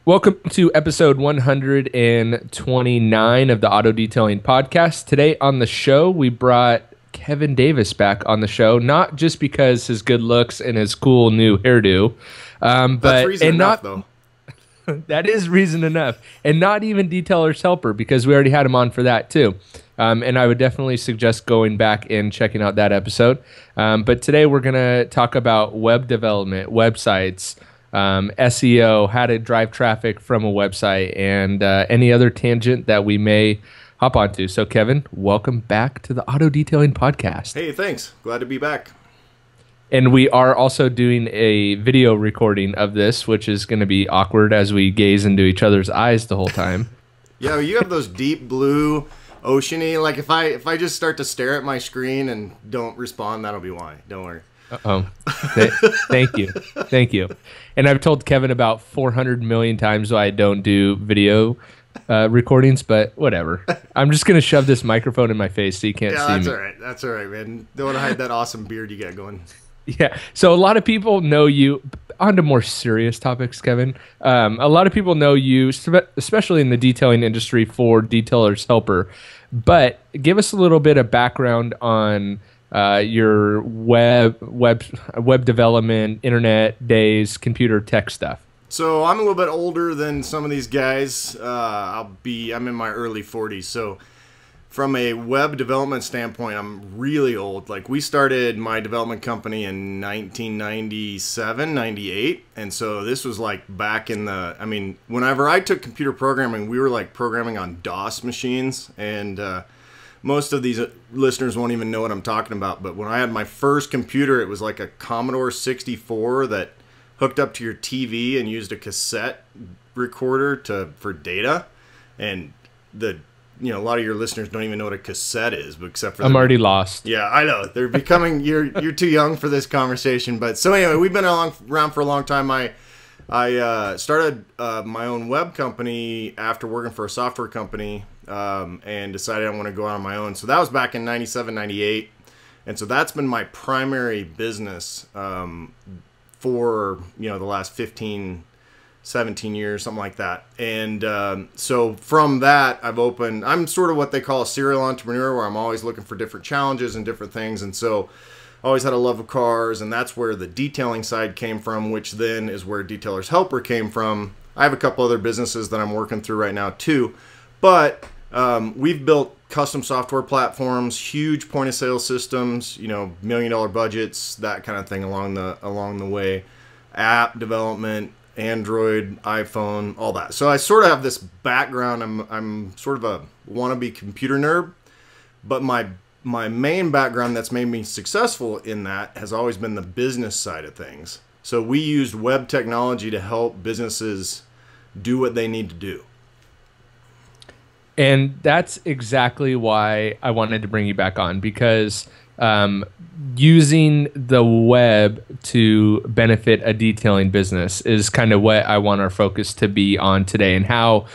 Welcome to episode 129 of the Auto Detailing Podcast. Today on the show, we brought Kevin Davis back on the show, not just because his good looks and his cool new hairdo, That's reason enough, though. That is reason enough, and not even Detailer's Helper, because we already had him on for that too. And I would definitely suggest going back and checking out that episode. But today we're going to talk about web development, websites, SEO, how to drive traffic from a website, and any other tangent that we may hop onto. So, Kevin, welcome back to the Auto Detailing Podcast. Hey, thanks. Glad to be back. And we are also doing a video recording of this, which is going to be awkward as we gaze into each other's eyes the whole time. Yeah, you have those deep blue, oceany. Like if I just start to stare at my screen and don't respond, that'll be why. Don't worry. Thank you. And I've told Kevin about 400 million times why I don't do video recordings, but whatever. I'm just gonna shove this microphone in my face so you can't see me. That's all right. That's all right, man. Don't want to hide that awesome beard you got going. Yeah. So a lot of people know you. On to more serious topics, Kevin. A lot of people know you, especially in the detailing industry, for Detailer's Helper. But give us a little bit of background on your web development, internet days, computer tech stuff. So I'm a little bit older than some of these guys. I'm in my early 40s. So from a web development standpoint, I'm really old. Like we started my development company in 1997, 98. And so this was like back in whenever I took computer programming, we were like programming on DOS machines. And most of these listeners won't even know what I'm talking about. But when I had my first computer, it was like a Commodore 64 that hooked up to your TV and used a cassette recorder for data. And a lot of your listeners don't even know what a cassette is, but except for I'm already lost. Yeah, I know. They're becoming you're too young for this conversation. But so anyway, we've been around for a long time. I started my own web company after working for a software company, and decided I want to go out on my own. So that was back in 97, 98. And so that's been my primary business for the last 15, 17 years, something like that. And so from that, I'm sort of what they call a serial entrepreneur, where I'm always looking for different challenges and different things. And so I always had a love of cars, and that's where the detailing side came from, which then is where Detailer's Helper came from. I have a couple other businesses that I'm working through right now too, but we've built custom software platforms, huge point of sale systems, $1 million budgets, that kind of thing along the way, app development, Android, iPhone, all that. So I sort of have this background. I'm sort of a wannabe computer nerd, but my main background that's made me successful in that has always been the business side of things. So we used web technology to help businesses do what they need to do. And that's exactly why I wanted to bring you back on, because using the web to benefit a detailing business is kind of what I want our focus to be on today, and how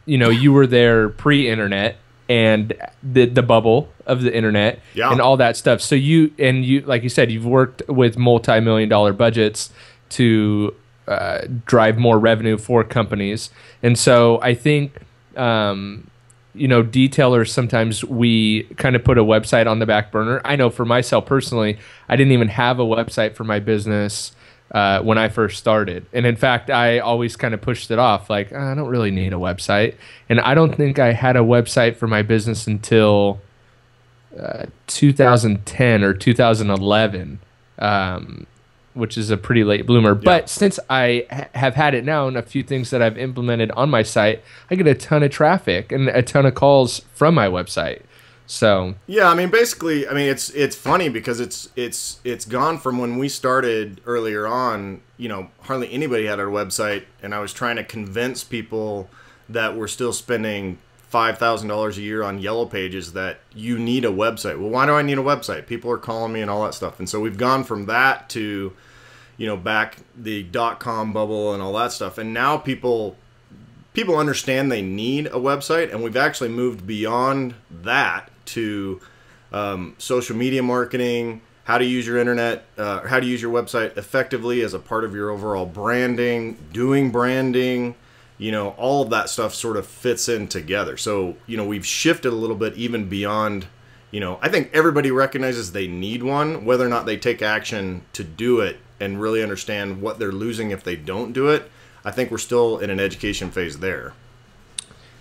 you were there pre-internet and the bubble of the internet, yeah, and all that stuff. So you like you said, you've worked with multi-million-dollar budgets to drive more revenue for companies. And so I think detailers, sometimes we kind of put a website on the back burner. I know for myself personally, I didn't even have a website for my business when I first started. And in fact, I always kind of pushed it off, like, I don't really need a website. And I don't think I had a website for my business until 2010 or 2011, which is a pretty late bloomer. Yeah. But since I have had it now, and a few things that I've implemented on my site, I get a ton of traffic and a ton of calls from my website. So yeah, basically, it's funny because it's gone from when we started earlier on. Hardly anybody had our website, and I was trying to convince people that we're still spending $5,000 a year on Yellow Pages that you need a website. Well, why do I need a website? People are calling me and all that stuff. And so we've gone from that to, back the .com bubble and all that stuff. And now people understand they need a website, and we've actually moved beyond that to social media marketing, how to use your internet, how to use your website effectively as a part of your overall branding, doing branding, all of that stuff sort of fits in together. So, we've shifted a little bit even beyond, I think everybody recognizes they need one, whether or not they take action to do it and really understand what they're losing if they don't do it. I think we're still in an education phase there.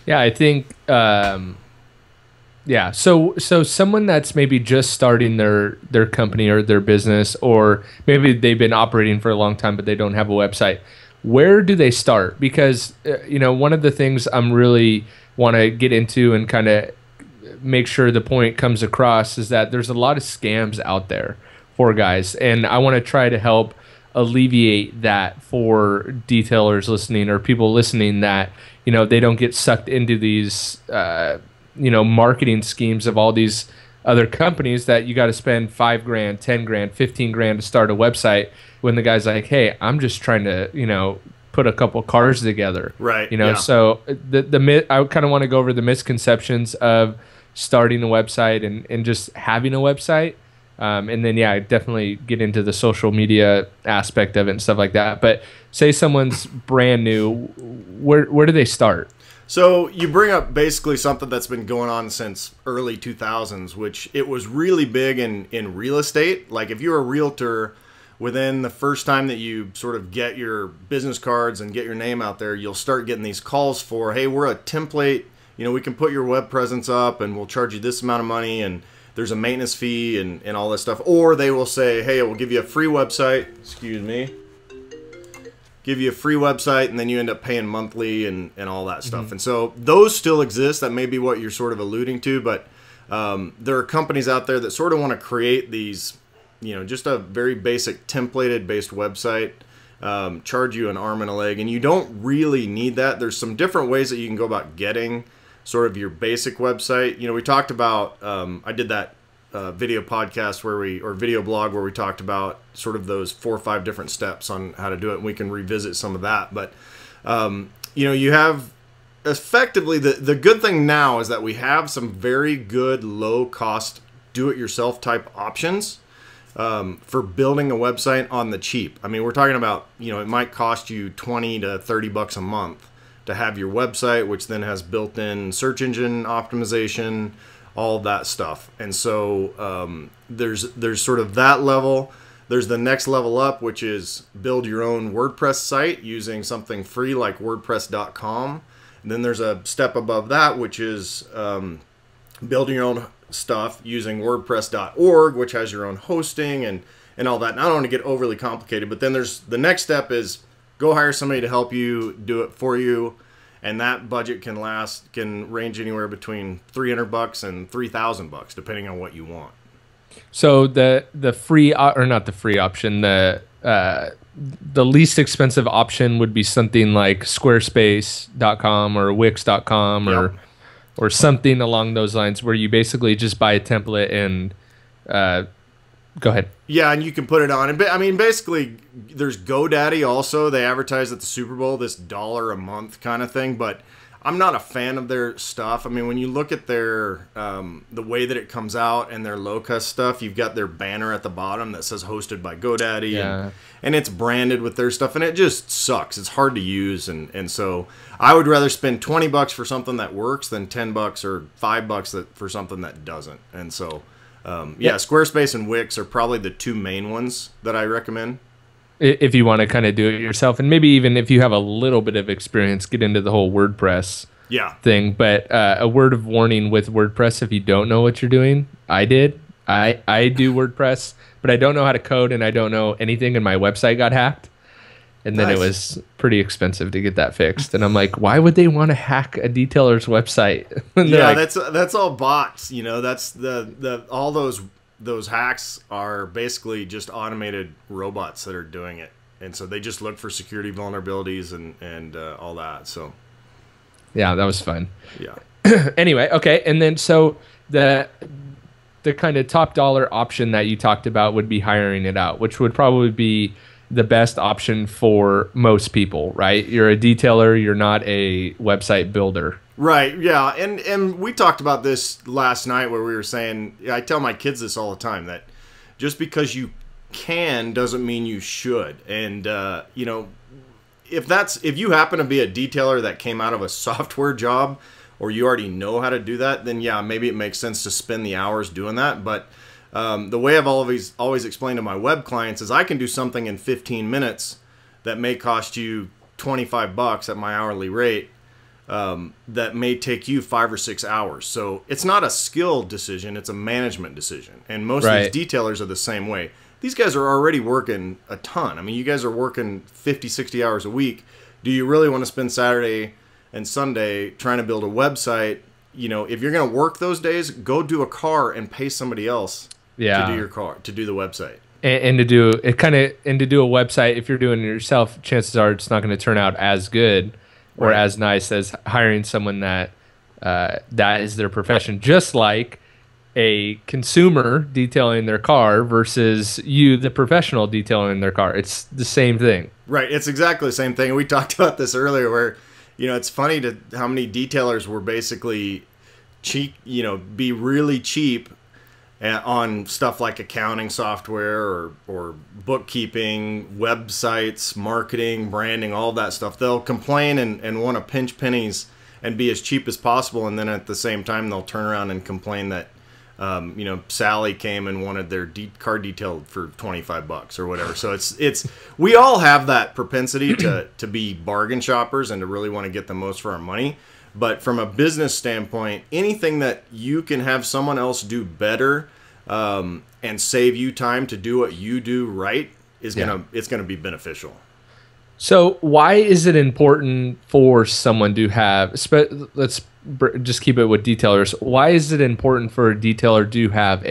Yeah, I think, So someone that's maybe just starting their company or their business, or maybe they've been operating for a long time, but they don't have a website. Where do they start? Because, one of the things I'm really want to get into and kind of make sure the point comes across is that there's a lot of scams out there for guys. And I want to try to help alleviate that for detailers listening or people listening, that they don't get sucked into these marketing schemes of all these other companies that you got to spend $5,000, $10,000, $15,000 to start a website, when the guy's like, hey, I'm just trying to put a couple cars together, right? So I kind of want to go over the misconceptions of starting a website and just having a website. And then, definitely get into the social media aspect of it and stuff like that. But say someone's brand new, where do they start? So you bring up basically something that's been going on since early 2000s, which it was really big in real estate. Like if you're a realtor, within the first time that you sort of get your business cards and get your name out there, you'll start getting these calls for, hey, we're a template. We can put your web presence up and we'll charge you this amount of money, and there's a maintenance fee and all this stuff. Or they will say, hey, we'll give you a free website. Give you a free website, and then you end up paying monthly and all that stuff. And so those still exist. That may be what you're sort of alluding to, but there are companies out there that sort of want to create these, just a very basic templated based website, charge you an arm and a leg, and you don't really need that. There's some different ways that you can go about getting sort of your basic website. We talked about, I did that video podcast or video blog where we talked about sort of those 4 or 5 different steps on how to do it, and we can revisit some of that. But you have effectively the good thing now is that we have some very good low cost do-it-yourself type options for building a website on the cheap. I mean, we're talking about, it might cost you $20 to $30 a month to have your website, which then has built-in search engine optimization, all of that stuff. And so there's sort of that level. There's the next level up, which is build your own WordPress site using something free like WordPress.com. And then there's a step above that, which is building your own stuff using WordPress.org, which has your own hosting and all that. And I don't want to get overly complicated, but then there's the next step is go hire somebody to help you do it for you. And that budget can range anywhere between $300 and $3,000, depending on what you want. So the free, or not the free option, the least expensive option would be something like Squarespace.com or Wix.com or something along those lines, where you basically just buy a template and go ahead. Yeah, and you can put it on. And I mean, basically, there's GoDaddy also. They advertise at the Super Bowl this $1 a month kind of thing, but I'm not a fan of their stuff. I mean, when you look at their the way that it comes out and their low-cost stuff, you've got their banner at the bottom that says hosted by GoDaddy, and it's branded with their stuff, and it just sucks. It's hard to use, and so I would rather spend $20 for something that works than $10 or $5 for something that doesn't. And so, Squarespace and Wix are probably the two main ones that I recommend. If you want to kind of do it yourself, and maybe even if you have a little bit of experience, get into the whole WordPress thing. But a word of warning with WordPress, if you don't know what you're doing, I do WordPress, but I don't know how to code and I don't know anything, and my website got hacked. And then it was pretty expensive to get that fixed. And I'm like, why would they want to hack a detailer's website? That's all bots. You know, that's all those hacks are basically just automated robots that are doing it. And so they just look for security vulnerabilities and all that. So yeah, that was fun. Yeah. Anyway, okay. And then so the kind of top dollar option that you talked about would be hiring it out, which would probably be the best option for most people, right? You're a detailer, you're not a website builder. Right, yeah. And we talked about this last night where we were saying, I tell my kids this all the time, that just because you can doesn't mean you should. And you know, if you happen to be a detailer that came out of a software job, or you already know how to do that, then yeah, maybe it makes sense to spend the hours doing that. But the way I've always explained to my web clients is I can do something in 15 minutes that may cost you $25 at my hourly rate, that may take you 5 or 6 hours. So it's not a skill decision, it's a management decision. And most of these detailers are the same way. These guys are already working a ton. I mean, you guys are working 50, 60 hours a week. Do you really want to spend Saturday and Sunday trying to build a website? You know, if you're going to work those days, go do a car and pay somebody else to do your car, to do the website. And to do a website, if you're doing it yourself, chances are it's not going to turn out as good or as nice as hiring someone that that is their profession. Just like a consumer detailing their car versus you, the professional, detailing their car. It's the same thing. Right. It's exactly the same thing. We talked about this earlier where, you know, it's funny to how many detailers were basically cheap, you know, be really cheap on stuff like accounting software or bookkeeping, websites, marketing, branding, all that stuff. They'll complain and want to pinch pennies and be as cheap as possible. And then at the same time, they'll turn around and complain that, you know, Sally came and wanted their car detailed for $25 or whatever. So it's we all have that propensity to be bargain shoppers and to really want to get the most for our money. But from a business standpoint, anything that you can have someone else do better and save you time to do what you do right is gonna be beneficial. So why is it important for someone to have? Let's just keep it with detailers. Why is it important for a detailer to have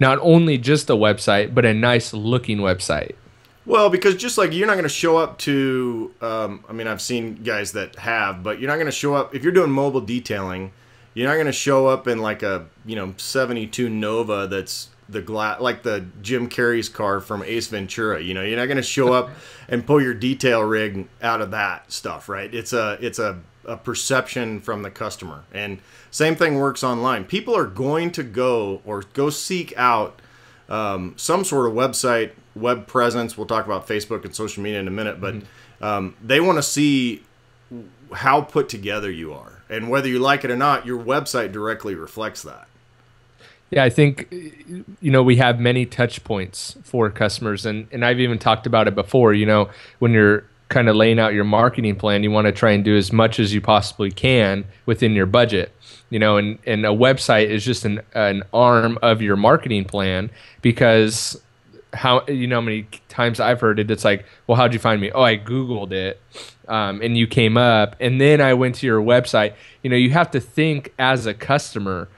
not only just a website, but a nice looking website? Well, because just like you're not going to show up to, I mean, I've seen guys that have, but you're not going to show up, if you're doing mobile detailing, you're not going to show up in like a, 72 Nova that's like the Jim Carrey's car from Ace Ventura. You know, you're not going to show up and pull your detail rig out of that stuff, right? It's a perception from the customer. And same thing works online. People are going to go seek out some sort of website, web presence. We'll talk about Facebook and social media in a minute, but they want to see how put together you are. And whether you like it or not, your website directly reflects that. Yeah, I think, we have many touch points for customers, and I've even talked about it before. When you're kind of laying out your marketing plan, you want to try and do as much as you possibly can within your budget. And a website is just an arm of your marketing plan, because how many times I've heard it, it's like, well, how'd you find me? Oh, I Googled it, and you came up, and then I went to your website. You have to think as a customer,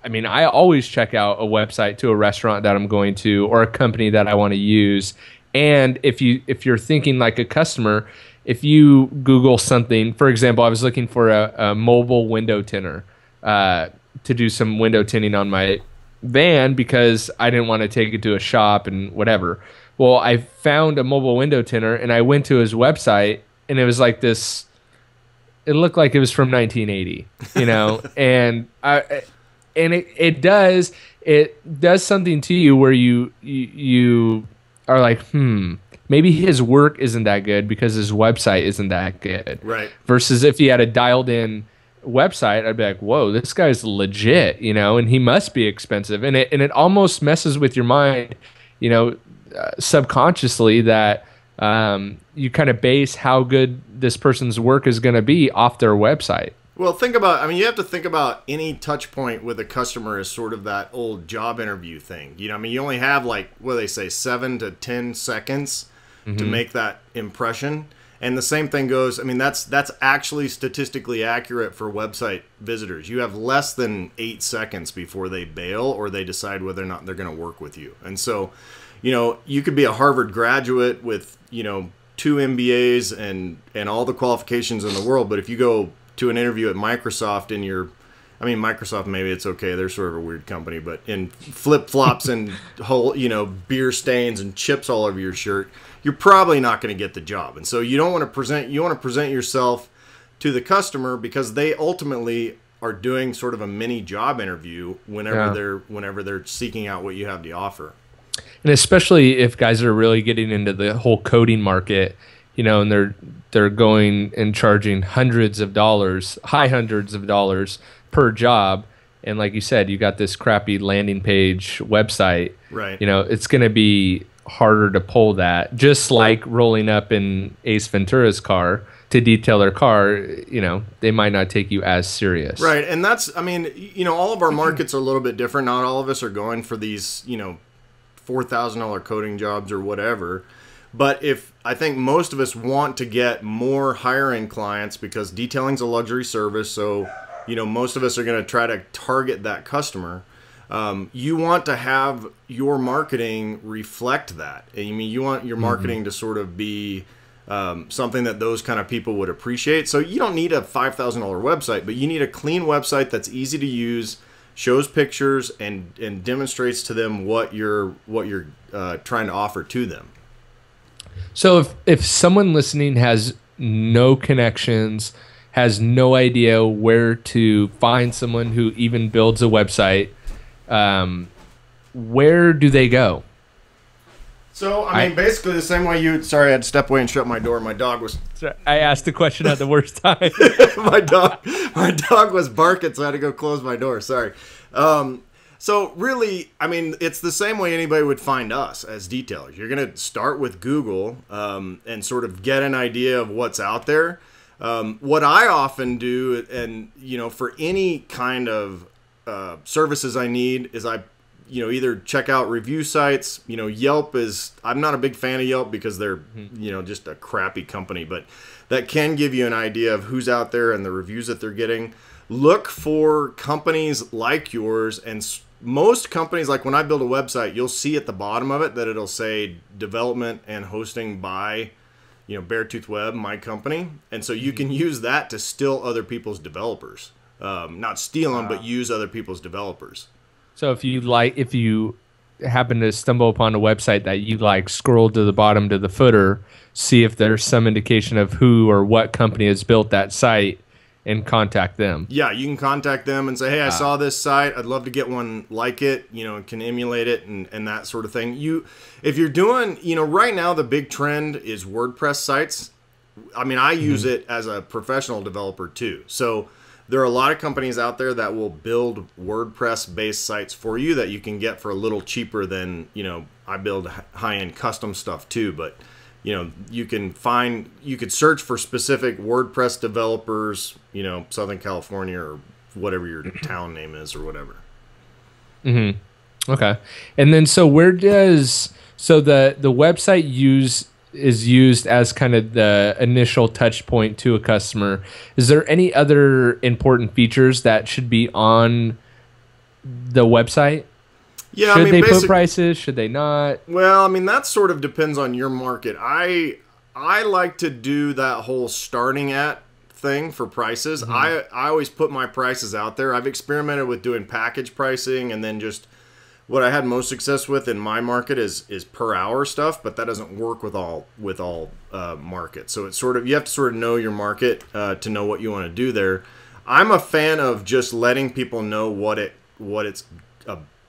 I always check out a website to a restaurant that I'm going to or a company that I want to use. And if you're thinking like a customer, if you Google something, for example, I was looking for a mobile window tinner to do some window tinting on my van because I didn't want to take it to a shop and whatever. Well, I found a mobile window tinner and I went to his website, and it was like this. It looked like it was from 1980, and it does something to you where you are like, maybe his work isn't that good because his website isn't that good. Right. Versus if he had a dialed in website, I'd be like, whoa, this guy's legit, and he must be expensive. And it almost messes with your mind, subconsciously, that you kind of base how good this person's work is going to be off their website. Well, you have to think about any touch point with a customer as sort of that old job interview thing. You only have 7 to 10 seconds to make that impression. And the same thing goes, that's actually statistically accurate for website visitors. You have less than 8 seconds before they bail or they decide whether or not they're going to work with you. And so, you could be a Harvard graduate with, 2 MBAs and all the qualifications in the world, but if you go to an interview at Microsoft Microsoft, maybe it's okay, they're sort of a weird company, but in flip-flops and whole, beer stains and chips all over your shirt, you're probably not going to get the job. And so you want to present yourself to the customer, because they ultimately are doing sort of a mini job interview whenever they're seeking out what you have to offer. And especially if guys are really getting into the whole coding market, and they're going and charging hundreds of dollars, high hundreds of dollars per job. And like you said, you got this crappy landing page website. Right. It's going to be harder to pull that. Just like rolling up in Ace Ventura's car to detail their car, they might not take you as serious. Right. And that's, all of our markets are a little bit different. Not all of us are going for these, $4,000 coding jobs or whatever. But I think most of us want to get more higher end clients because detailing's a luxury service. So, most of us are going to try to target that customer. You want to have your marketing reflect that. You want your marketing to sort of be something that those kind of people would appreciate. So you don't need a $5,000 website, but you need a clean website that's easy to use, shows pictures, and demonstrates to them what you're trying to offer to them. So if someone listening has no connections, has no idea where to find someone who even builds a website, where do they go? So, basically the same way sorry, I had to step away and shut my door. My dog was... I asked the question at the worst time. my dog was barking, so I had to go close my door. Sorry. So really, it's the same way anybody would find us as detailers. You're going to start with Google and sort of get an idea of what's out there. What I often do, and for any kind of services I need, is I either check out review sites. Yelp I'm not a big fan of Yelp because they're just a crappy company, but that can give you an idea of who's out there and the reviews that they're getting. Look for companies like yours, and most companies, like when I build a website, you'll see at the bottom of it that it'll say development and hosting by Beartooth Web, my company. And so you can use that to steal other people's developers. Not steal them, but use other people's developers. So if you happen to stumble upon a website that you like, scroll to the bottom to the footer, see if there's some indication of who or what company has built that site, and contact them. Yeah, you can contact them and say, hey, I saw this site. I'd love to get one like it, can emulate it and that sort of thing. If you're doing, right now the big trend is WordPress sites. I use it as a professional developer too. So there are a lot of companies out there that will build WordPress-based sites for you that you can get for a little cheaper than, I build high-end custom stuff too, but you could search for specific WordPress developers, Southern California or whatever your town name is or whatever. Mm-hmm. Okay. And then so the website is used as kind of the initial touch point to a customer. Is there any other important features that should be on the website? Yeah, should they put prices? Should they not? Well, that sort of depends on your market. I like to do that whole starting at thing for prices. I always put my prices out there. I've experimented with doing package pricing, and then just what I had most success with in my market is per hour stuff, but that doesn't work with all markets. So it's you have to sort of know your market to know what you want to do there. I'm a fan of just letting people know what it's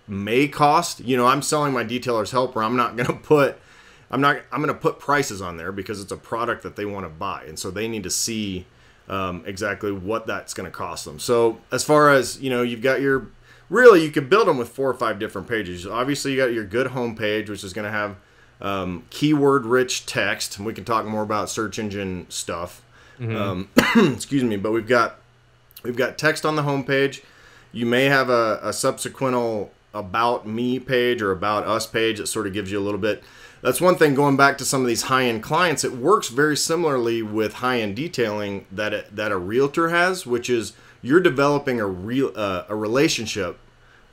may cost. I'm selling my detailer's helper. I'm going to put prices on there because it's a product that they want to buy, and so they need to see exactly what that's going to cost them. So as far as you've got you can build them with 4 or 5 different pages. Obviously, you got your good home page, which is going to have keyword rich text, and we can talk more about search engine stuff. Excuse me, but we've got text on the home page. You may have a subsequent about me page or about us page that sort of gives you a little bit. That's one thing, going back to some of these high-end clients, it works very similarly with high-end detailing that a realtor has, which is you're developing a relationship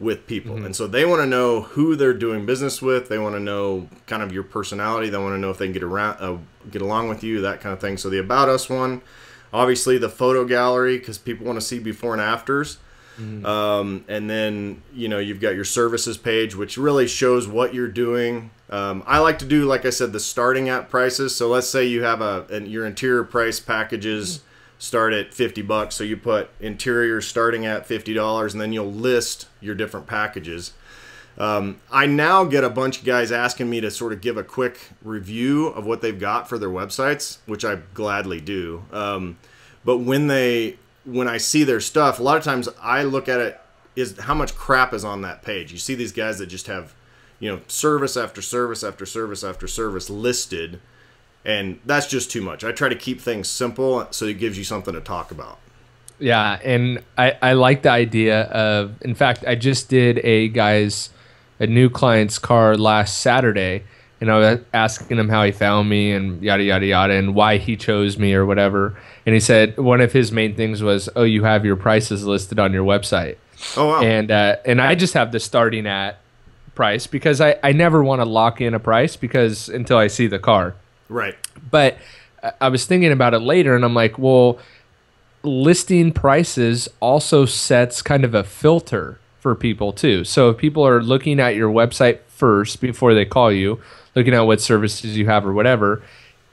with people. And so they want to know who they're doing business with. They want to know kind of your personality. They want to know if they can get along with you, that kind of thing. So the About Us one, obviously the photo gallery, because people want to see before and afters. And then, you've got your services page, which really shows what you're doing. I like to do, like I said, the starting at prices. So let's say you have your interior price packages start at $50. So you put interior starting at $50, and then you'll list your different packages. I now get a bunch of guys asking me to sort of give a quick review of what they've got for their websites, which I gladly do. But when I see their stuff, a lot of times I look at it is how much crap is on that page. You see these guys that just have, service after service after service after service listed, and that's just too much. I try to keep things simple so it gives you something to talk about. Yeah, and I like the idea of, in fact, I just did a new client's car last Saturday, and I was asking him how he found me and yada, yada, yada, and why he chose me or whatever. And he said one of his main things was, oh, you have your prices listed on your website. Oh, wow. And I just have the starting at price because I never want to lock in a price because until I see the car. Right. But I was thinking about it later, and I'm like, well, listing prices also sets kind of a filter for people too. So if people are looking at your website first before they call you, looking at what services you have or whatever,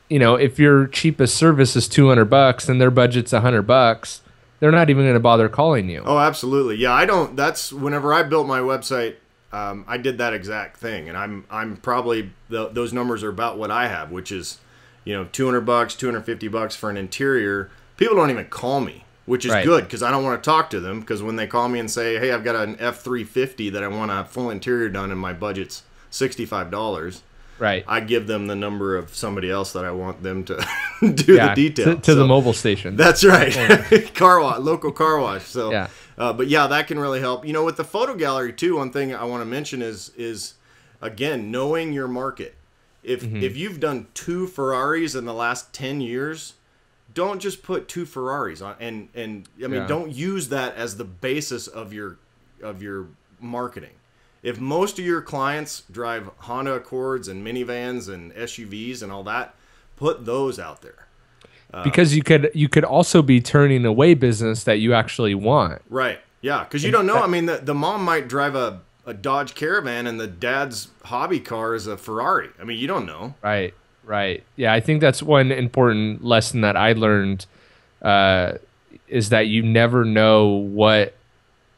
if your cheapest service is $200 and their budget's $100, they're not even going to bother calling you. Oh, absolutely. Yeah, that's whenever I built my website, I did that exact thing, and I'm probably those numbers are about what I have, which is, $200, $250 for an interior. People don't even call me, which is good because I don't want to talk to them, because when they call me and say, hey, I've got an F350 that I want a full interior done and my budget's $65, I give them the number of somebody else that I want them to do the details. To the mobile station. That's right. Yeah. Car wash, local car wash. So, yeah. But yeah, that can really help. With the photo gallery too, one thing I want to mention is again, knowing your market. If you've done 2 Ferraris in the last 10 years, don't just put 2 Ferraris on, and don't use that as the basis of your marketing. If most of your clients drive Honda Accords and minivans and SUVs and all that, put those out there. Because you could also be turning away business that you actually want. Right. Yeah, because you don't know. I mean, the mom might drive a Dodge Caravan and the dad's hobby car is a Ferrari. I mean, you don't know. Right. Yeah, I think that's one important lesson that I learned is that you never know what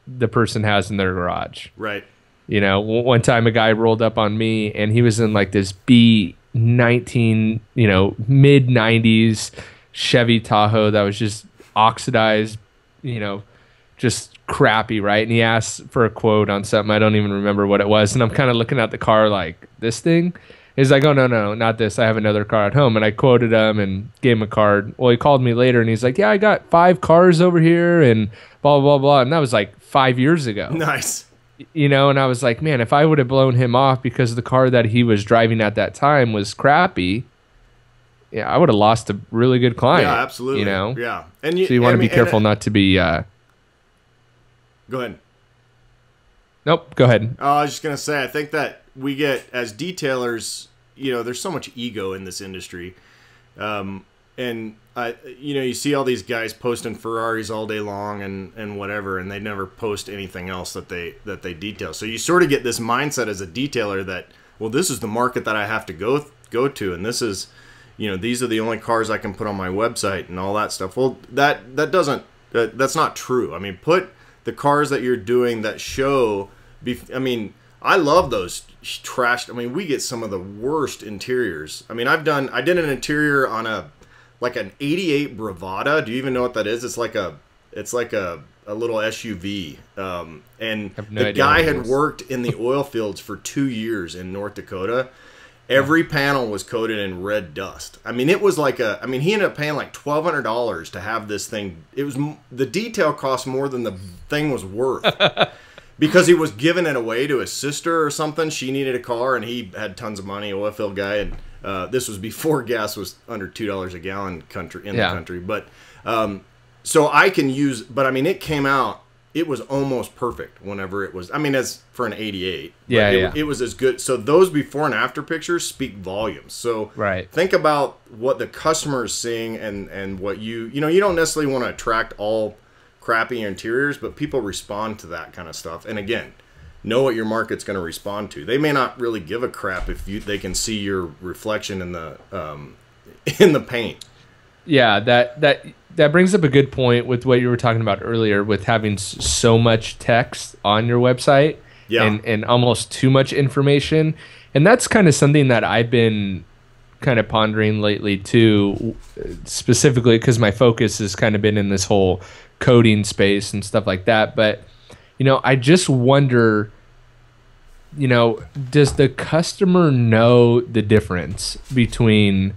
the person has in their garage. Right. One time a guy rolled up on me and he was in like this B19, mid 90s Chevy Tahoe that was just oxidized, just crappy, right? And he asked for a quote on something. I don't even remember what it was. And I'm kind of looking at the car like, this thing? He's like, oh, no, not this. I have another car at home. And I quoted him and gave him a card. Well, he called me later and he's like, yeah, I got 5 cars over here and blah, blah, blah. And that was like 5 years ago. Nice. And I was like, man, if I would have blown him off because the car that he was driving at that time was crappy, I would have lost a really good client. Yeah, absolutely. Yeah. And so you want to be careful not to be... Go ahead. Nope, go ahead. I was just going to say, I think that we get, as detailers, there's so much ego in this industry. And you see all these guys posting Ferraris all day long and whatever, and they never post anything else that they detail. So you sort of get this mindset as a detailer that, well, this is the market that I have to go to, and this is, these are the only cars I can put on my website and all that stuff. Well, that's not true. I mean, put the cars that you're doing that show. I love those trashed. I mean, we get some of the worst interiors. I mean, I did an interior on an 88 Bravada. Do you even know what that is? It's like a little SUV. And the guy had worked in the oil fields for 2 years in North Dakota. Every panel was coated in red dust. I mean, it was like he ended up paying like $1,200 to have this thing. The detail cost more than the thing was worth. Because he was giving it away to his sister or something. She needed a car, and he had tons of money, oil field guy. And this was before gas was under $2 a gallon in the country. But so I can use, but I mean, it came out. It was almost perfect whenever it was. I mean, as for an 88, it was as good. So those before and after pictures speak volumes. So think about what the customer is seeing and what you don't necessarily want to attract all crappy interiors, but people respond to that kind of stuff. And again, know what your market's going to respond to. They may not really give a crap if they can see your reflection in the paint. Yeah, that brings up a good point with what you were talking about earlier with having so much text on your website Yeah. and almost too much information. And that's kind of something that I've been kind of pondering lately too, specifically because my focus has kind of been in this whole coding space and stuff like that. But, I just wonder, does the customer know the difference between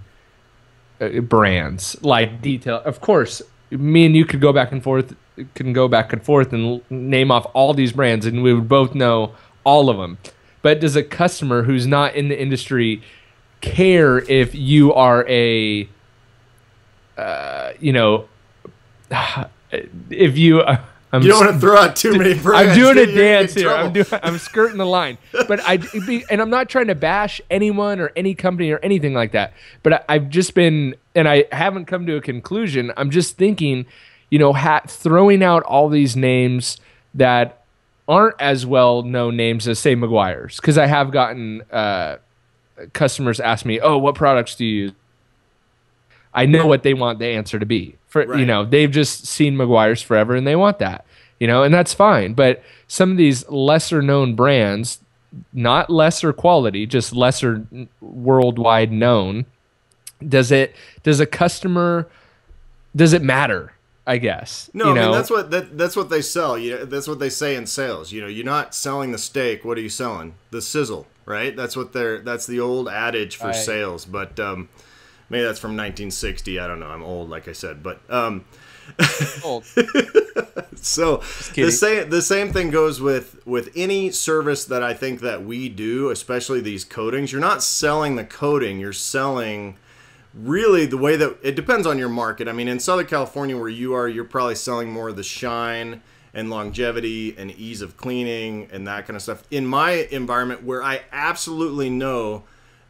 brands like detail? Of course, me and you could go back and forth and name off all these brands and we would both know all of them. But does a customer who's not in the industry care if you are a if you You don't want to throw out too many brands. I'm doing a dance here. I'm skirting the line. But and I'm not trying to bash anyone or any company or anything like that. But I've just been, and I haven't come to a conclusion. I'm just thinking, throwing out all these names that aren't as well known names as say Meguiar's, because I have gotten customers ask me, "Oh, what products do you use?" I know what they want the answer to be. They've just seen Meguiar's forever and they want that, and that's fine. But some of these lesser known brands, not lesser quality, just lesser worldwide known, does it matter? I guess. No, I mean, that's what they sell. That's what they say in sales. You're not selling the steak. What are you selling? The sizzle, right? That's the old adage for sales. But maybe that's from 1960. I don't know. I'm old, like I said. But old. So the same thing goes with any service that I think that we do, especially these coatings. You're not selling the coating. You're selling really the way that it depends on your market. I mean, in Southern California where you are, you're probably selling more of the shine and longevity and ease of cleaning and that kind of stuff. In my environment where I absolutely know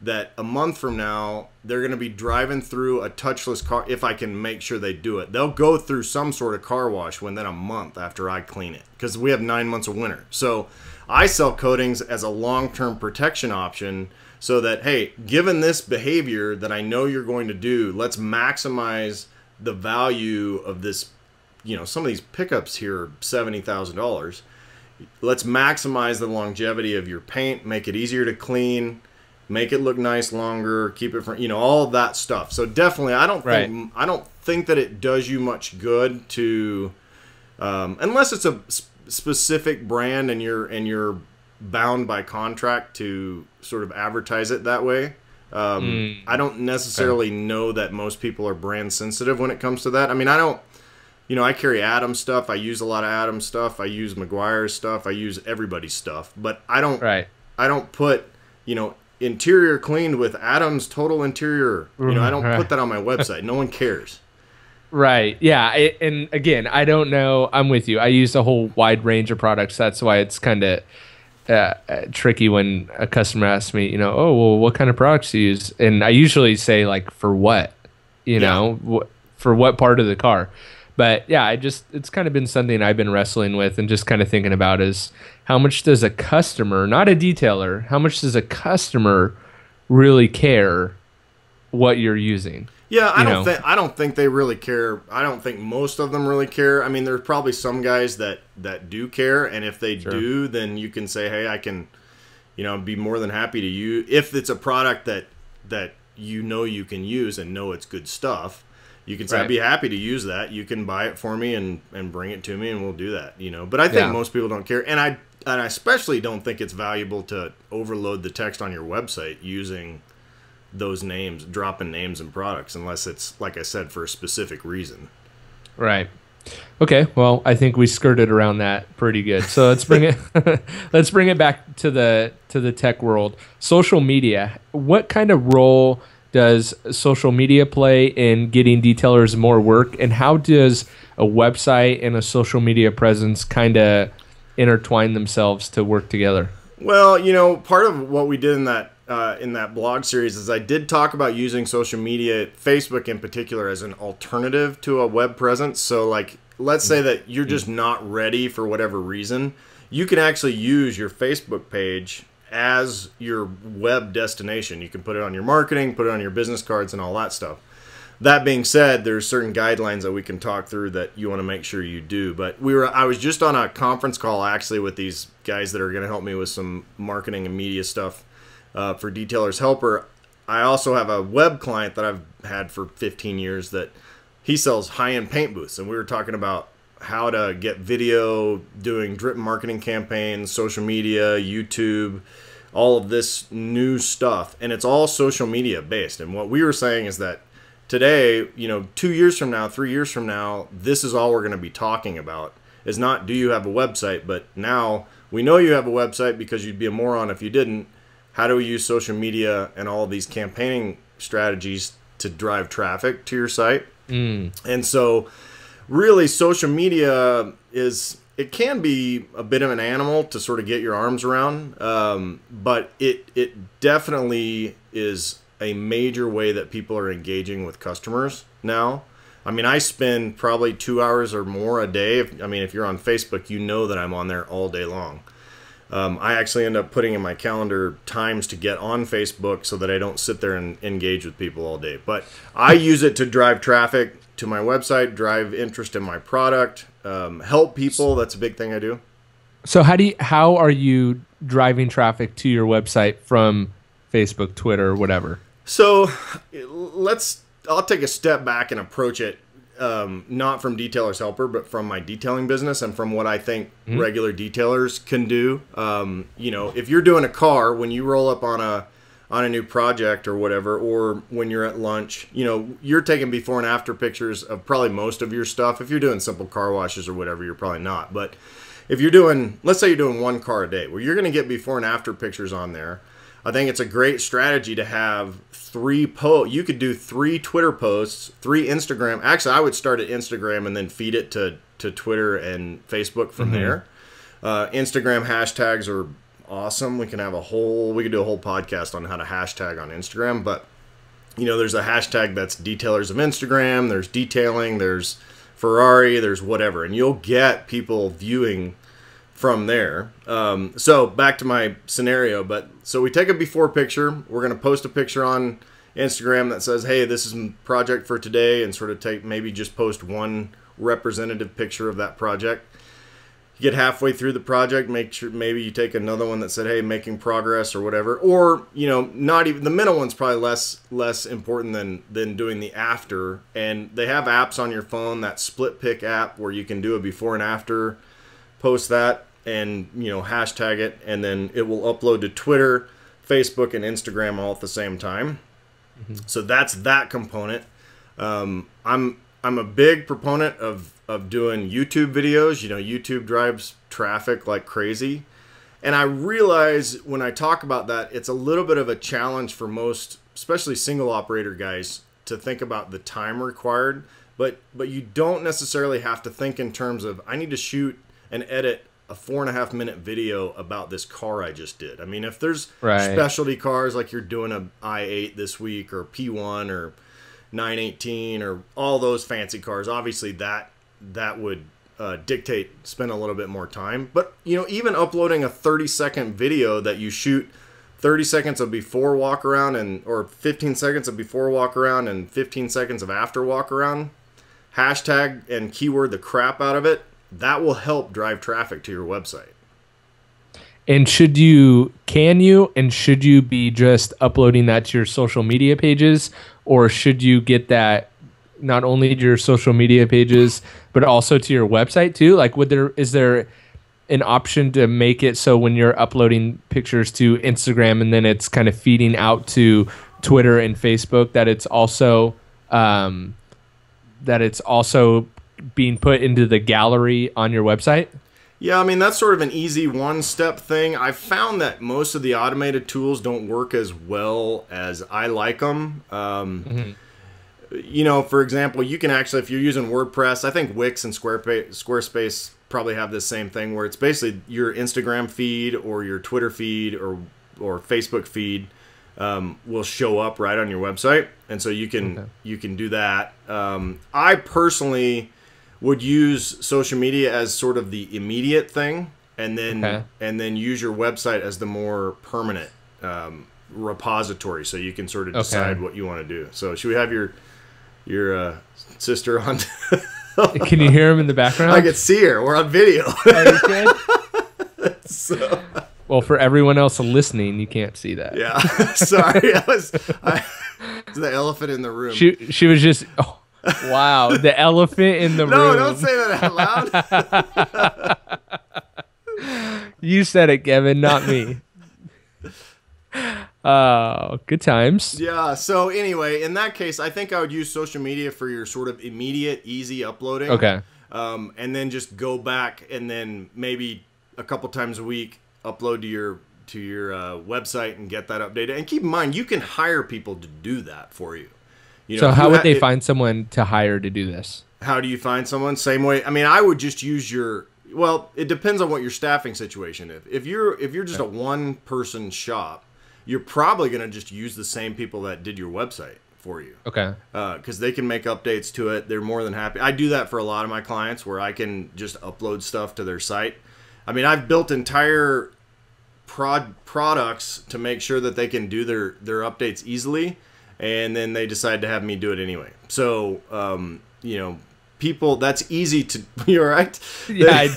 that a month from now, they're going to be driving through a touchless car. If I can make sure they do it, they'll go through some sort of car wash within a month after I clean it, because we have 9 months of winter. So I sell coatings as a long-term protection option, so that, hey, given this behavior that I know you're going to do, let's maximize the value of this. Some of these pickups here are $70,000. Let's maximize the longevity of your paint, make it easier to clean, make it look nice longer, keep it from, all of that stuff. So definitely, I don't think that it does you much good to, unless it's a specific brand and you're bound by contract to sort of advertise it that way. I don't necessarily know that most people are brand sensitive when it comes to that. I mean, I carry Adams stuff. I use a lot of Adams stuff. I use Meguiar's stuff. I use everybody's stuff. But I don't put, interior cleaned with Adams Total Interior. I don't put that on my website. No one cares. Right. Yeah. And again, I don't know. I'm with you. I use a whole wide range of products. That's why it's kind of tricky when a customer asks me, oh, well, what kind of products do you use? And I usually say, like, for what? For what part of the car? But yeah, it's kind of been something I've been wrestling with and just kind of thinking about is how much does a customer, not a detailer, how much does a customer really care what you're using? Yeah, I don't think they really care. I don't think most of them really care. I mean, there's probably some guys that do care, and if they do, then you can say, hey, I can, be more than happy to use if it's a product that you can use and know it's good stuff. You can say, I'd be happy to use that. You can buy it for me and bring it to me, and we'll do that. But I think most people don't care, and I especially don't think it's valuable to overload the text on your website using those names, dropping names and products, unless it's, like I said, for a specific reason. Right. Okay. Well, I think we skirted around that pretty good. So let's bring it back to the tech world. Social media. What kind of role does social media play in getting detailers more work, and how does a website and a social media presence kind of intertwine themselves to work together? Well, part of what we did in that blog series is I did talk about using social media, Facebook in particular, as an alternative to a web presence. So, like, let's say that you're just not ready for whatever reason, you can actually use your Facebook page as your web destination. You can put it on your marketing, put it on your business cards, and all that stuff. that being said, there's certain guidelines that we can talk through that you want to make sure you do. But I was just on a conference call actually with these guys that are going to help me with some marketing and media stuff for Detailer's Helper. I also have a web client that I've had for 15 years that he sells high-end paint booths, and we were talking about how to get video, doing drip marketing campaigns, social media, YouTube, all of this new stuff, and it's all social media based. And what we were saying is that today, 2 years from now, 3 years from now, this is all we're going to be talking about. Is not, do you have a website, but now we know you have a website because you'd be a moron if you didn't. How do we use social media and all of these campaigning strategies to drive traffic to your site? And so really social media it can be a bit of an animal to sort of get your arms around, but it definitely is a major way that people are engaging with customers now. I mean, I spend probably 2 hours or more a day. If you're on Facebook, you know that I'm on there all day long. I actually end up putting in my calendar times to get on Facebook so that I don't sit there and engage with people all day. But I use it to drive traffic to my website, drive interest in my product, help people. That's a big thing I do. So how are you driving traffic to your website from Facebook, Twitter, whatever? So I'll take a step back and approach it not from Detailer's Helper, but from my detailing business and from what I think regular detailers can do. If you're doing a car, when you roll up on a new project or whatever, or when you're at lunch, you're taking before and after pictures of probably most of your stuff. If you're doing simple car washes or whatever, you're probably not. But if you're doing, let's say you're doing one car a day, well, you're going to get before and after pictures on there. I think it's a great strategy to have 3 posts. You could do 3 Twitter posts, 3 Instagram. Actually, I would start at Instagram and then feed it to Twitter and Facebook from there. Instagram hashtags are awesome. We could do a whole podcast on how to hashtag on Instagram. But there's a hashtag that's Detailers of Instagram. There's detailing. There's Ferrari. There's whatever, and you'll get people viewing from there. So back to my scenario, so we take a before picture. We're going to post a picture on Instagram that says, hey, this is a project for today, and sort of maybe just post one representative picture of that project. You get halfway through the project, make sure maybe you take another one that said, hey, making progress or whatever. Or, not even, the middle one's probably less important than doing the after. And they have apps on your phone, that Split Pick app where you can do a before and after, post that, and hashtag it, and then it will upload to Twitter, Facebook, and Instagram all at the same time. So that's that component. I'm a big proponent of doing YouTube videos. YouTube drives traffic like crazy, and I realize when I talk about that, it's a little bit of a challenge for most, especially single operator guys, to think about the time required. But you don't necessarily have to think in terms of, I need to shoot and edit a 4.5 minute video about this car I just did. I mean, if there's specialty cars, like you're doing a i8 this week, or P1 or 918 or all those fancy cars, obviously that would dictate spend a little bit more time. But even uploading a 30-second video that you shoot 30 seconds of before walk around or 15 seconds of before walk around and 15 seconds of after walk around, hashtag and keyword the crap out of it, that will help drive traffic to your website. And should you be just uploading that to your social media pages, or should you get that not only to your social media pages but also to your website too? Like, is there an option to make it so when you're uploading pictures to Instagram and then it's kind of feeding out to Twitter and Facebook, that it's also being put into the gallery on your website? Yeah, I mean, that's sort of an easy one-step thing. I've found that most of the automated tools don't work as well as I like them. For example, you can actually, if you're using WordPress, I think Wix and Squarespace probably have this same thing where it's basically your Instagram feed or your Twitter feed or Facebook feed will show up right on your website. And so you can do that. I personally would use social media as sort of the immediate thing, and then use your website as the more permanent repository, so you can sort of decide what you want to do. So should we have your sister on. Can you hear him in the background? I can see her. We're on video. Oh, you can? So, well, for everyone else listening, you can't see that. yeah. Sorry, it's the elephant in the room. She was just. Oh, wow, the elephant in the room. No, don't say that out loud. You said it, Kevin, not me. Oh, good times. Yeah. So anyway, in that case, I think I would use social media for your sort of immediate, easy uploading. Okay. And then just go back and then maybe a couple times a week upload to your website and get that updated. And keep in mind, you can hire people to do that for you. So how would they find someone to hire to do this? How do you find someone? Same way. I mean, I would just use your. Well, it depends on what your staffing situation is. If you're just a one-person shop, you're probably going to just use the same people that did your website for you. Okay. Because they can make updates to it. They're more than happy. I do that for a lot of my clients where I can just upload stuff to their site. I mean, I've built entire products to make sure that they can do their updates easily, and then they decide to have me do it anyway. So, people, that's easy to. You all right? Yeah,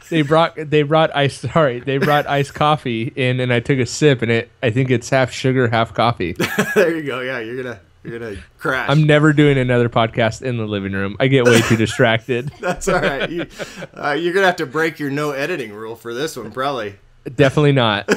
they brought iced coffee in, and I took a sip, and I think it's half sugar, half coffee. There you go. Yeah, you're gonna crash. I'm never doing another podcast in the living room. I get way too distracted. That's all right. You're gonna have to break your no editing rule for this one, probably. Definitely not.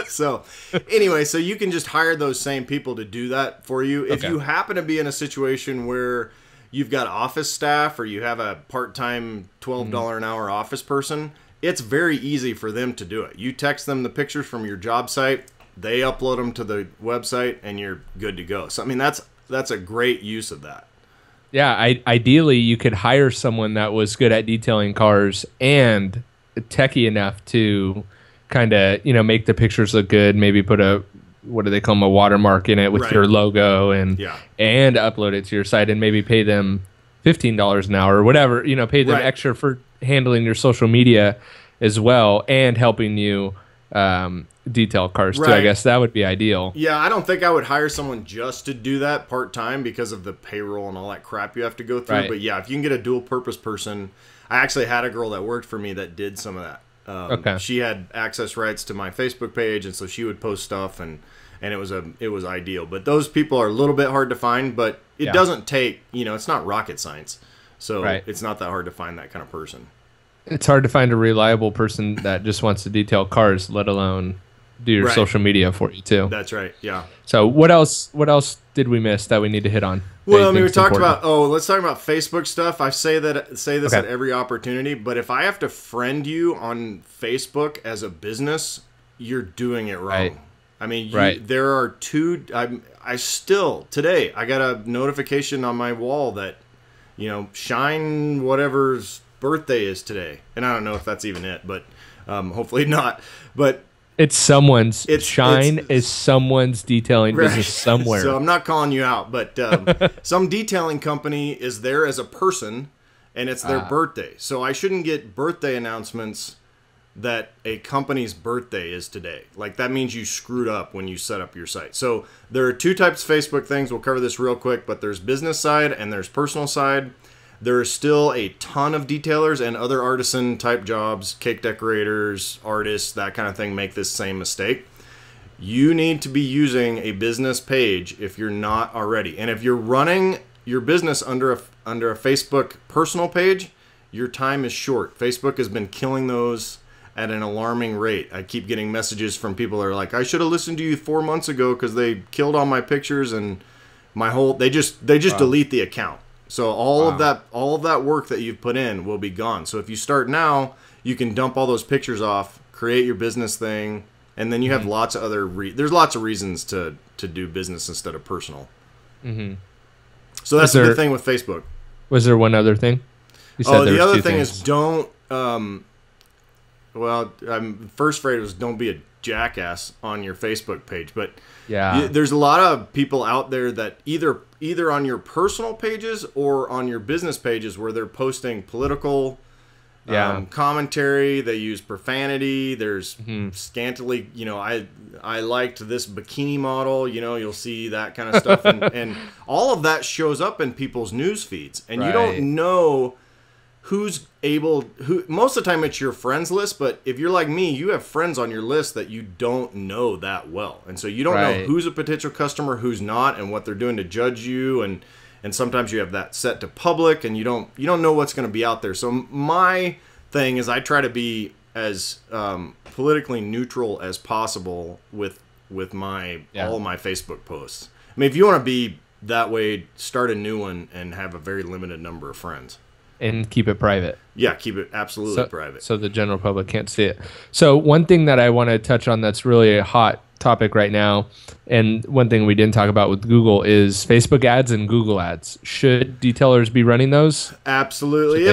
So anyway, so you can just hire those same people to do that for you. If you happen to be in a situation where you've got office staff or you have a part-time $12 an hour office person, it's very easy for them to do it. You text them the pictures from your job site, they upload them to the website, and you're good to go. So I mean, that's a great use of that. Yeah, ideally you could hire someone that was good at detailing cars and techie enough to kind of, make the pictures look good, maybe put a, what do they call them, a watermark in it with your logo and upload it to your site, and maybe pay them $15 an hour or whatever, pay them extra for handling your social media as well and helping you detail cars too. I guess that would be ideal. Yeah, I don't think I would hire someone just to do that part-time because of the payroll and all that crap you have to go through. But yeah, if you can get a dual purpose person, I actually had a girl that worked for me that did some of that. She had access rights to my Facebook page, and so she would post stuff, and it was ideal. But those people are a little bit hard to find, but it doesn't take, it's not rocket science. So it's not that hard to find that kind of person. It's hard to find a reliable person that just wants to detail cars, let alone do your social media for you too. That's right. Yeah. So what else did we miss that we need to hit on? Well, I mean, we talked about, let's talk about Facebook stuff. I say this at every opportunity, but if I have to friend you on Facebook as a business, you're doing it wrong. Right. I mean, there are two, I still, today, I got a notification on my wall that, Shine whatever's birthday is today. And I don't know if that's even it, but hopefully not. But it's someone's. Shine is someone's detailing business somewhere. So I'm not calling you out, but some detailing company is there as a person, and it's their birthday. So I shouldn't get birthday announcements that a company's birthday is today. Like, that means you screwed up when you set up your site. So there are two types of Facebook things. We'll cover this real quick, but there's business side and there's personal side. There are still a ton of detailers and other artisan type jobs, cake decorators, artists, that kind of thing, make this same mistake. You need to be using a business page if you're not already. And if you're running your business under a Facebook personal page, your time is short. Facebook has been killing those at an alarming rate. I keep getting messages from people that are like, I should have listened to you 4 months ago because they killed all my pictures and my whole, they just delete the account. So all of that work that you've put in will be gone. So if you start now, you can dump all those pictures off, create your business thing, and then you have lots of other there's lots of reasons to do business instead of personal. So that's the good thing with Facebook. Was there one other thing? You said the other thing is don't. First phrase was don't be a jackass on your Facebook page, but there's a lot of people out there that either on your personal pages or on your business pages where they're posting political Yeah. commentary. They use profanity. There's scantily, I liked this bikini model. You'll see that kind of stuff, and all of that shows up in people's news feeds, and you don't know who most of the time it's your friends list, but if you're like me, you have friends on your list that you don't know that well, and so you don't know who's a potential customer, who's not, and what they're doing to judge you, and sometimes you have that set to public, and you don't know what's going to be out there. So my thing is I try to be as politically neutral as possible with all of my Facebook posts. I mean, if you want to be that way, start a new one and have a very limited number of friends. And keep it private. Yeah, keep it absolutely private. So the general public can't see it. So one thing that I want to touch on that's really a hot topic right now, and one thing we didn't talk about with Google is Facebook ads and Google ads. Should detailers be running those? Absolutely.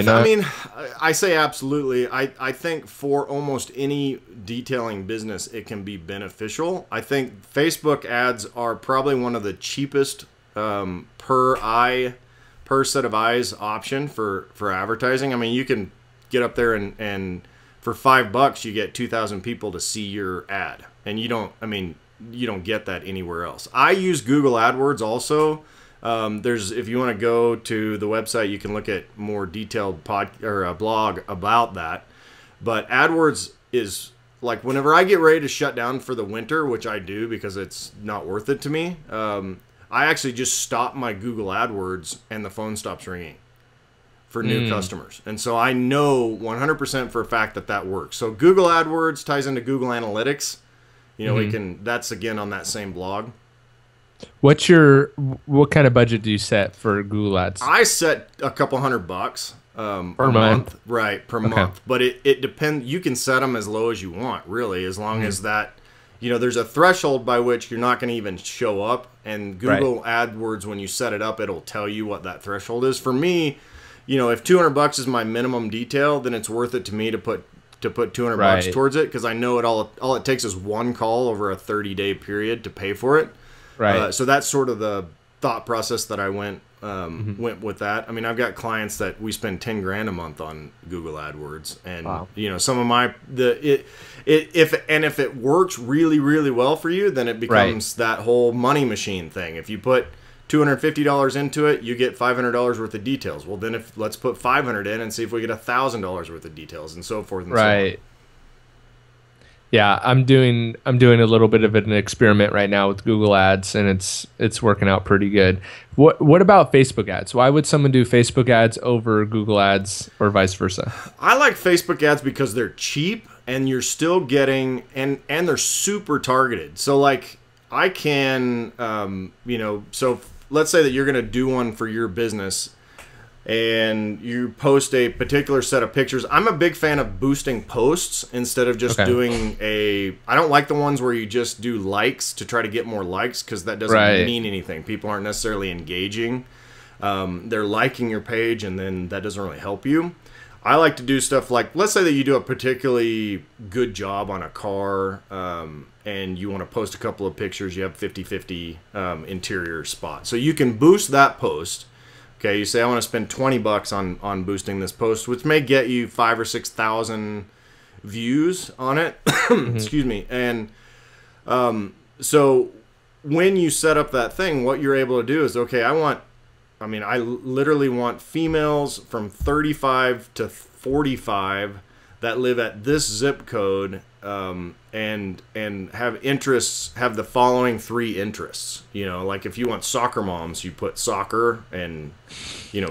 I say absolutely. I think for almost any detailing business, it can be beneficial. I think Facebook ads are probably one of the cheapest per set of eyes option for advertising. I mean, you can get up there and for $5 you get 2,000 people to see your ad, and you don't get that anywhere else. I use Google AdWords also. If you want to go to the website, you can look at more detailed a blog about that. But AdWords is like, whenever I get ready to shut down for the winter, which I do because it's not worth it to me, I actually just stop my Google AdWords and the phone stops ringing for new customers. And so I know 100% for a fact that works. So Google AdWords ties into Google Analytics. That's again on that same blog. What kind of budget do you set for Google ads? I set a couple $100 per month. Right, per month. But it depends. You can set them as low as you want, really, as long as that, there's a threshold by which you're not going to even show up. And Google AdWords, when you set it up, it'll tell you what that threshold is. For me, if $200 is my minimum detail, then it's worth it to me to put $200 towards it, because I know all it takes is one call over a 30-day period to pay for it. Right. So that's sort of the thought process that I went with that. I mean, I've got clients that we spend $10,000 a month on Google AdWords, and some of if it works really, really well for you, then it becomes that whole money machine thing. If you put $250 into it, you get $500 worth of details. Well, then let's put 500 in and see if we get $1,000 worth of details, and so forth and so on. Yeah, I'm doing a little bit of an experiment right now with Google Ads, and it's working out pretty good. What about Facebook ads? Why would someone do Facebook ads over Google Ads or vice versa? I like Facebook ads because they're cheap and you're still getting and they're super targeted. So like I can so let's say that you're going to do one for your business and you post a particular set of pictures. I'm a big fan of boosting posts instead of just doing I don't like the ones where you just do likes to try to get more likes, because that doesn't mean anything. People aren't necessarily engaging. They're liking your page, and then that doesn't really help you. I like to do stuff like, let's say that you do a particularly good job on a car, and you want to post a couple of pictures. You have 50-50 interior spot. So you can boost that post. Okay, you say, I want to spend $20 on boosting this post, which may get you 5,000 or 6,000 views on it. Excuse me. And so when you set up that thing, what you're able to do is, okay, I literally want females from 35 to 45 that live at this zip code, and have interests, have the following 3 interests. Like if you want soccer moms, you put soccer and,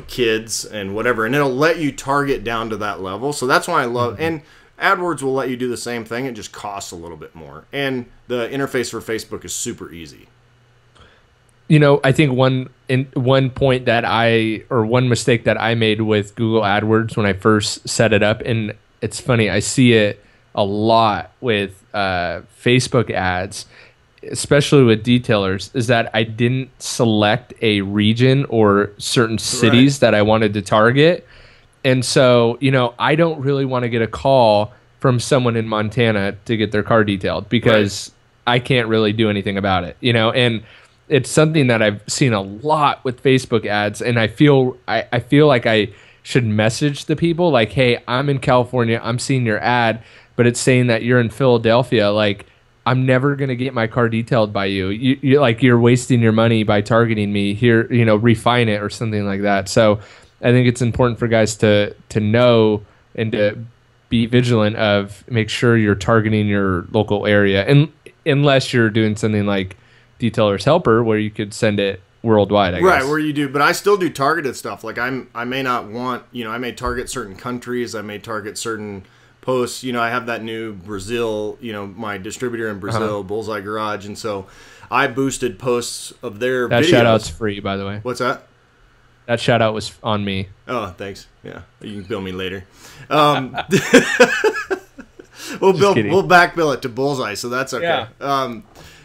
kids and whatever, and it'll let you target down to that level. So that's why I love, and AdWords will let you do the same thing. It just costs a little bit more. And the interface for Facebook is super easy. I think one mistake that I made with Google AdWords when I first set it up, and it's funny, I see it a lot with Facebook ads, especially with detailers, is that I didn't select a region or certain cities that I wanted to target. And so, I don't really want to get a call from someone in Montana to get their car detailed, because I can't really do anything about it, and it's something that I've seen a lot with Facebook ads, and I feel like I should message the people like, hey, I'm in California, I'm seeing your ad, but it's saying that you're in Philadelphia. Like, I'm never gonna get my car detailed by you. You like, you're wasting your money by targeting me here. You know, refine it or something like that. So I think it's important for guys to know and to be vigilant of make sure you're targeting your local area, and unless you're doing something like Detailer's Helper where you could send it worldwide, I guess. Right, where you do, but I still do targeted stuff. Like I may not want, I may target certain countries, I may target certain posts. I have that new Brazil, my distributor in Brazil, Bullseye Garage, and so I boosted posts of their that videos. Shout out's free, by the way. What's that? That shout out was on me. Oh, thanks. Yeah, you can bill me later. We'll back bill it to Bullseye, so that's okay. Yeah.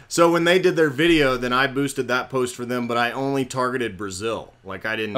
So when they did their video, then I boosted that post for them, but I only targeted Brazil. Like I didn't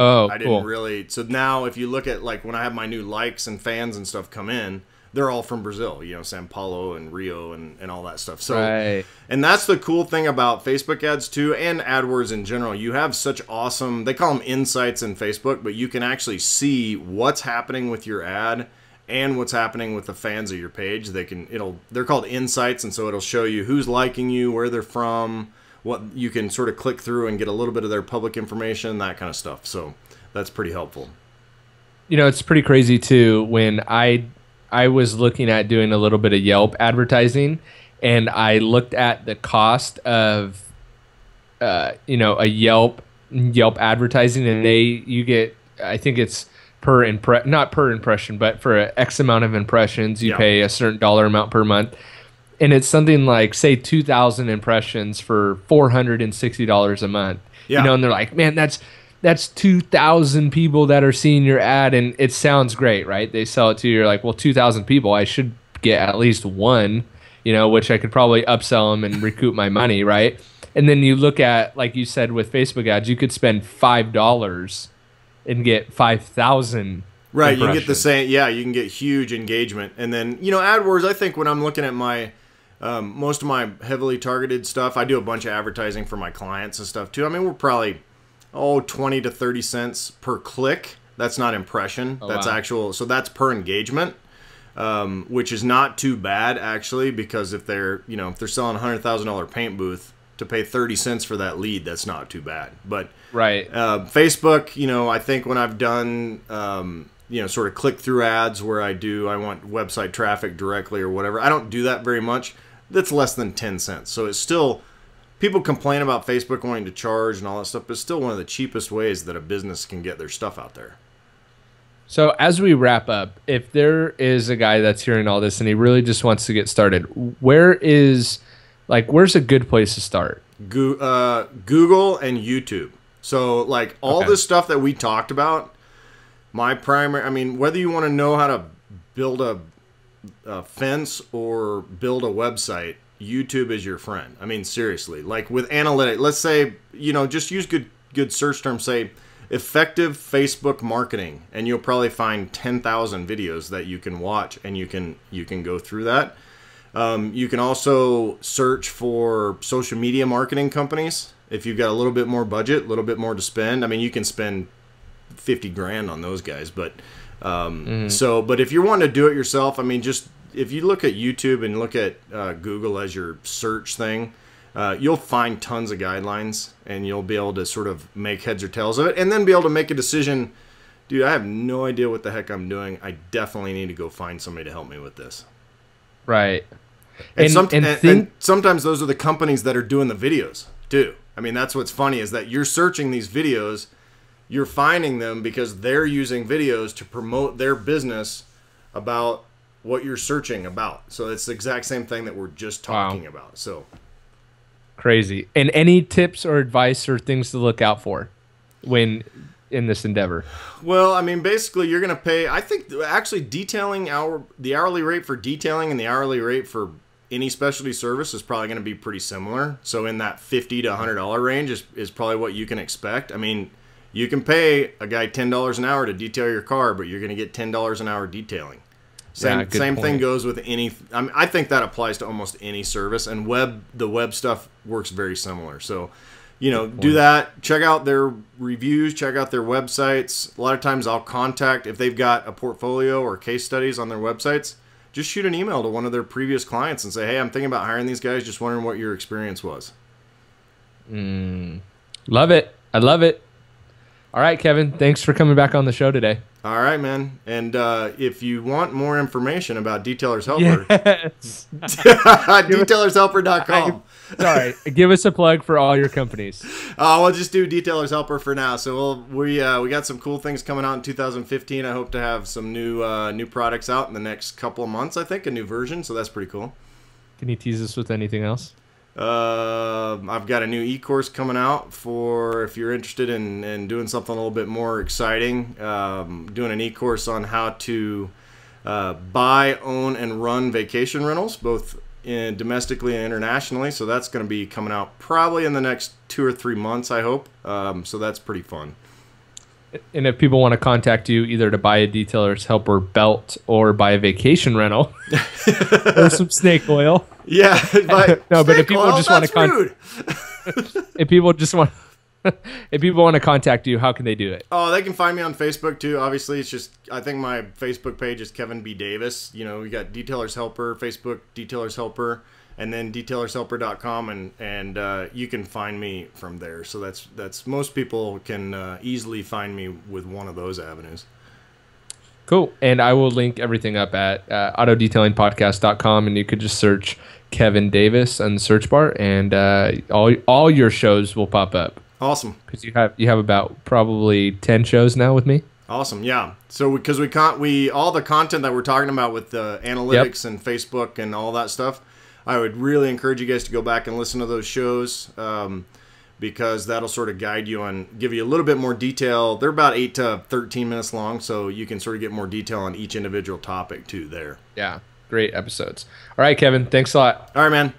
really. So now if you look at like when I have my new likes and fans and stuff come in, they're all from Brazil, Sao Paulo and Rio and all that stuff. So, and that's the cool thing about Facebook ads too, and AdWords in general. You have such awesome, they call them insights in Facebook, but you can actually see what's happening with your ad and what's happening with the fans of your page. They're called insights, and so it'll show you who's liking you, where they're from, what you can sort of click through and get a little bit of their public information, that kind of stuff. So that's pretty helpful. It's pretty crazy too when I was looking at doing a little bit of Yelp advertising, and I looked at the cost of, a Yelp advertising, and you get, I think it's not per impression, but for an X amount of impressions, you pay a certain dollar amount per month, and it's something like say 2,000 impressions for $460 a month. And they're like, man, that's 2,000 people that are seeing your ad, and it sounds great, right? They sell it to you. You're like, well, 2,000 people, I should get at least one, which I could probably upsell them and recoup my money, right? And then you look at, like you said, with Facebook ads, you could spend $5 and get 5,000. Right, you can get the same. Yeah, you can get huge engagement, and then AdWords. I think when I'm looking at my most of my heavily targeted stuff, I do a bunch of advertising for my clients and stuff too. I mean, we're probably 20 to 30 cents per click. That's not impression. That's actual. So that's per engagement, which is not too bad actually, because if they're selling a $100,000 paint booth, to pay 30 cents for that lead, that's not too bad. But Facebook, I think when I've done sort of click through ads where I want website traffic directly or whatever, I don't do that very much. That's less than 10 cents. So it's still. People complain about Facebook wanting to charge and all that stuff, but it's still one of the cheapest ways that a business can get their stuff out there. So as we wrap up, if there is a guy that's hearing all this and he really just wants to get started, where's a good place to start? Google and YouTube. So like all this stuff that we talked about, whether you want to know how to build a fence or build a website, YouTube is your friend. I mean, seriously, like with analytics, let's say, just use good search terms, say effective Facebook marketing, and you'll probably find 10,000 videos that you can watch, and you can go through that. You can also search for social media marketing companies. If you've got a little bit more budget, a little bit more to spend, I mean, you can spend 50 grand on those guys, but but if you're wanting to do it yourself, I mean, just if you look at YouTube and look at Google as your search thing, you'll find tons of guidelines, and you'll be able to sort of make heads or tails of it, and then be able to make a decision. Dude, I have no idea what the heck I'm doing. I definitely need to go find somebody to help me with this. Right. And sometimes those are the companies that are doing the videos too. I mean, that's what's funny is that you're searching these videos, you're finding them because they're using videos to promote their business about what you're searching about. So it's the exact same thing that we're just talking about. So crazy. And any tips or advice or things to look out for when in this endeavor? Well, I mean, basically you're going to pay, I think actually detailing the hourly rate for detailing and the hourly rate for any specialty service is probably going to be pretty similar. So in that $50 to $100 range is probably what you can expect. I mean, you can pay a guy $10 an hour to detail your car, but you're going to get $10 an hour detailing. Same thing goes with any. I think that applies to almost any service, and the web stuff works very similar. So do that. Check out their reviews. Check out their websites. A lot of times I'll contact, if they've got a portfolio or case studies on their websites, just shoot an email to one of their previous clients and say, hey, I'm thinking about hiring these guys. Just wondering what your experience was. Love it. I love it. All right, Kevin, thanks for coming back on the show today. All right, man. And if you want more information about Detailer's Helper, yes. detailershelper.com. Sorry, give us a plug for all your companies. We'll just do Detailer's Helper for now. So we got some cool things coming out in 2015. I hope to have some new products out in the next couple of months. I think a new version, so that's pretty cool. Can you tease us with anything else? I've got a new e-course coming out for if you're interested in doing something a little bit more exciting. Doing an e-course on how to buy, own, and run vacation rentals, both domestically and internationally. So that's going to be coming out probably in the next 2 or 3 months, I hope. So that's pretty fun. And if people want to contact you either to buy a Detailer's Helper belt or buy a vacation rental or some snake oil. Yeah. No, but if people just want to if people want to contact you, how can they do it? Oh, they can find me on Facebook too. Obviously, it's just, I think my Facebook page is Kevin B. Davis. We got Detailer's Helper, Facebook Detailer's Helper, and then detailershelper.com, and you can find me from there. So that's most people can easily find me with one of those avenues. Cool. And I will link everything up at autodetailingpodcast.com, and you could just search Kevin Davis on the search bar, and all your shows will pop up. Awesome. Because you have about probably 10 shows now with me. Awesome. Yeah. So because we all the content that we're talking about with the analytics and Facebook and all that stuff, I would really encourage you guys to go back and listen to those shows. Because that'll sort of guide you and give you a little bit more detail. They're about 8 to 13 minutes long, so you can sort of get more detail on each individual topic too there. Yeah, great episodes. All right, Kevin, thanks a lot. All right, man.